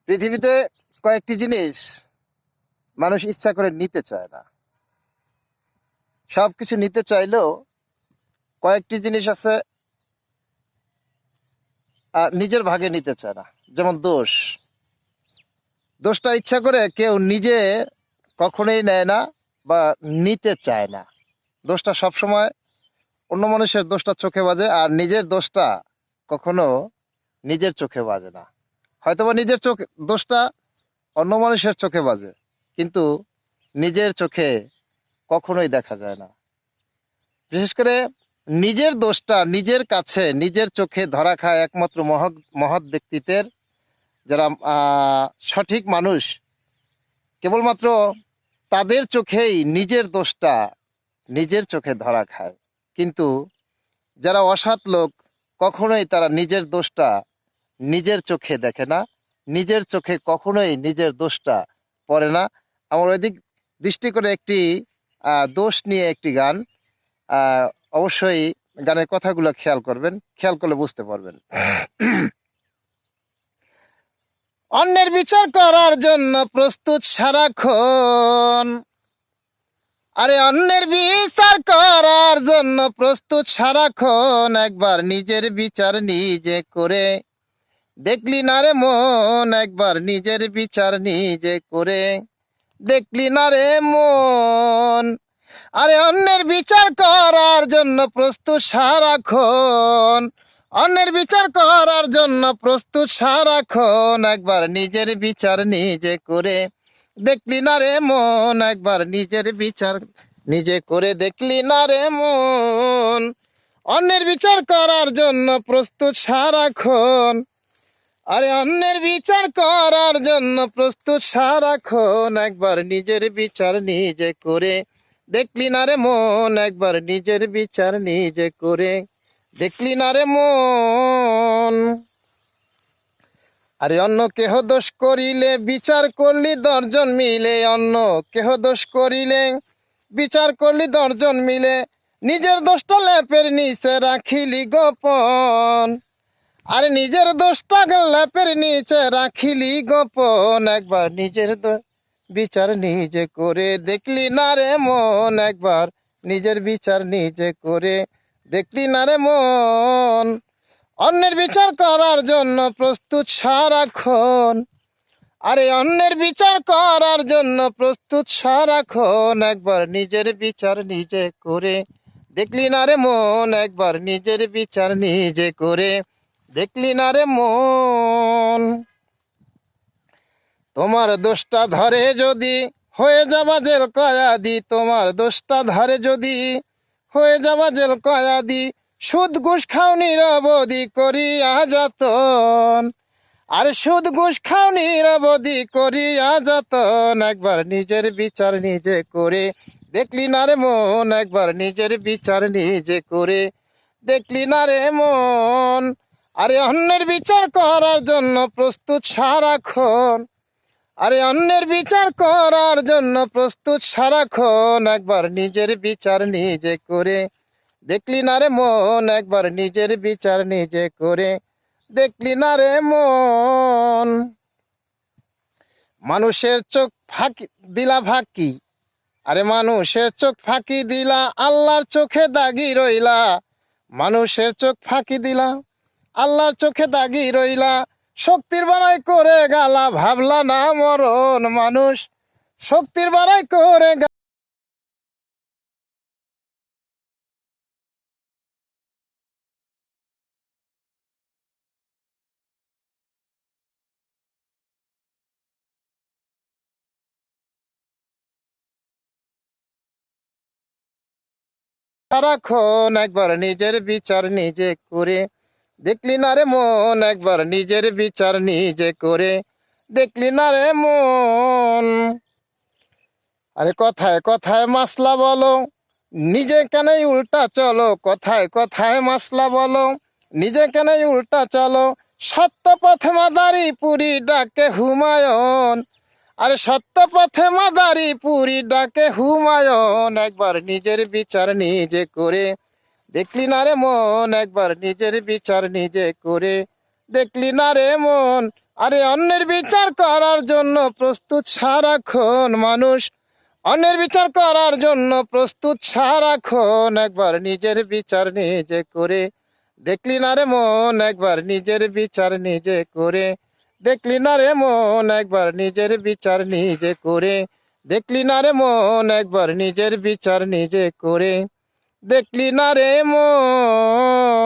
পৃথিবীতে কয়েকটি জিনিস মানুষ ইচ্ছা করে নিতে চায় না। সবকিছু নিতে চাইলেও কয়েকটি জিনিস আছে নিজের ভাগে নিতে চায় না। যেমন দোষটা ইচ্ছা করে কেউ নিজে কখনোই নেয় না বা নিতে চায় না। দোষটা সবসময় অন্য মানুষের দোষটা চোখে বাজে, আর নিজের দোষটা কখনো নিজের চোখে বাজে না। হয়তোবা নিজের দোষটা অন্য মানুষের চোখে বাজে, কিন্তু নিজের চোখে কখনোই দেখা যায় না। বিশেষ করে নিজের দোষটা নিজের কাছে নিজের চোখে ধরা খায় একমাত্র মহৎ ব্যক্তিত্বের যারা সঠিক মানুষ। কেবলমাত্র তাদের চোখেই নিজের দোষটা নিজের চোখে ধরা খায়, কিন্তু যারা অসৎ লোক কখনোই তারা নিজের দোষটা নিজের চোখে দেখে না, নিজের চোখে কখনোই নিজের দোষটা পড়ে না। আমার ওইদিক দৃষ্টি করে একটি দোষ নিয়ে একটি গান, অবশ্যই গানের কথাগুলো খেয়াল করবেন, খেয়াল করলে বুঝতে পারবেন। অন্যের বিচার করার জন্য প্রস্তুত সারাক্ষণ, আরে অন্যের বিচার করার জন্য প্রস্তুত সারাক্ষণ, একবার নিজের বিচার নিজে করে দেখলি না রে মন, একবার নিজের বিচার নিজে করে দেখলি না রে মন। আরে অন্যের বিচার করার জন্য প্রস্তুত সারাক্ষণ, অন্যের বিচার করার জন্য প্রস্তুত সারাক্ষণ, একবার নিজের বিচার নিজে করে দেখলি না রে মন, একবার নিজের বিচার নিজে করে দেখলি না রে মন। অন্যের বিচার করার জন্য প্রস্তুত সারাক্ষণ, আরে অন্যের বিচার করার জন্য প্রস্তুত সারাক্ষণ, একবার নিজের বিচার নিজে করে দেখলি না রে মন, একবার নিজের বিচার নিজে করে দেখলি না রে মন। আরে অন্য কেহ দোষ করিলে বিচার করলি দর্জন মিলে, অন্য কেহ দোষ করিলে বিচার করলি দর্জন মিলে, নিজের দোষটা লেপের নিচে রাখিলি গোপন, আরে নিজের দোষটা লেপের নিচে রাখিলি গোপন, একবার নিজের বিচার নিজে করে দেখলি না রে মন, একবার নিজের বিচার নিজে করে দেখলি না রে মন। অন্যের বিচার করার জন্য প্রস্তুত সারাক্ষণ, আরে অন্যের বিচার করার জন্য প্রস্তুত সারাক্ষণ, একবার নিজের বিচার নিজে করে দেখলি না রে মন, একবার নিজের বিচার নিজে করে দেখলি না রে মন। তোমার দোষটা ধরে যদি হয়ে যাবা জেল কয়াদি, তোমার দোষটা ধরে যদি হয়ে যাবা জেল কয়াদি, সুদ ঘুষ খাও নিরবধি করিয়া যতন, আরে সুদ ঘুষ খাও নিরবধি করিয়া যতন, একবার নিজের বিচার নিজে করে দেখলি না রে মন, একবার নিজের বিচার নিজে করে দেখলি না রে মন। আরে অন্যের বিচার করার জন্য প্রস্তুত সারাক্ষণ, আরে অন্যের বিচার করার জন্য প্রস্তুত সারাক্ষণ, একবার নিজের বিচার নিজে করে দেখলি না রে মন, একবার নিজের বিচার নিজে করে দেখলি না রে মন। মানুষের চোখ ফাঁকি দিলা ফাঁকি, আরে মানুষের চোখ ফাঁকি দিলা আল্লাহর চোখে দাগি রইলা, মানুষের চোখ ফাঁকি দিলা আল্লাহর চোখে দাগি রইলা, শক্তির বাড়াই করে গালা ভাবলা না মরণ, মানুষ শক্তির বাড়াই করে সারাক্ষণ, একবার নিজের বিচার নিজে করে দেখলি না রে মন, একবার নিজের বিচার নিজে করে দেখলি না রে মন। আরে কথায় কথায় মাসলা বলো নিজে কেনই উল্টা চলো, কথায় কথায় মাসলা বলো নিজে কেনই উল্টা চলো, সত্য পথে মাদারি পুরী ডাকে হুমায়ুন, আরে সত্য পথে মাদারি পুরী ডাকে হুমায়ুন, একবার নিজের বিচার নিজে করে দেখলি না রে মন, একবার নিজের বিচার নিজে করে দেখলি না রে মন। আরে অন্যের বিচার করার জন্য প্রস্তুত সারাক্ষণ মানুষ, অন্যের বিচার করার জন্য প্রস্তুত সারাক্ষণ। একবার নিজের বিচার নিজে করে দেখলি না রে মন, একবার নিজের বিচার নিজে করে দেখলি না রে মন, একবার নিজের বিচার নিজে করে দেখলি না রে মন, একবার নিজের বিচার নিজে করে দেখলি না রে মন।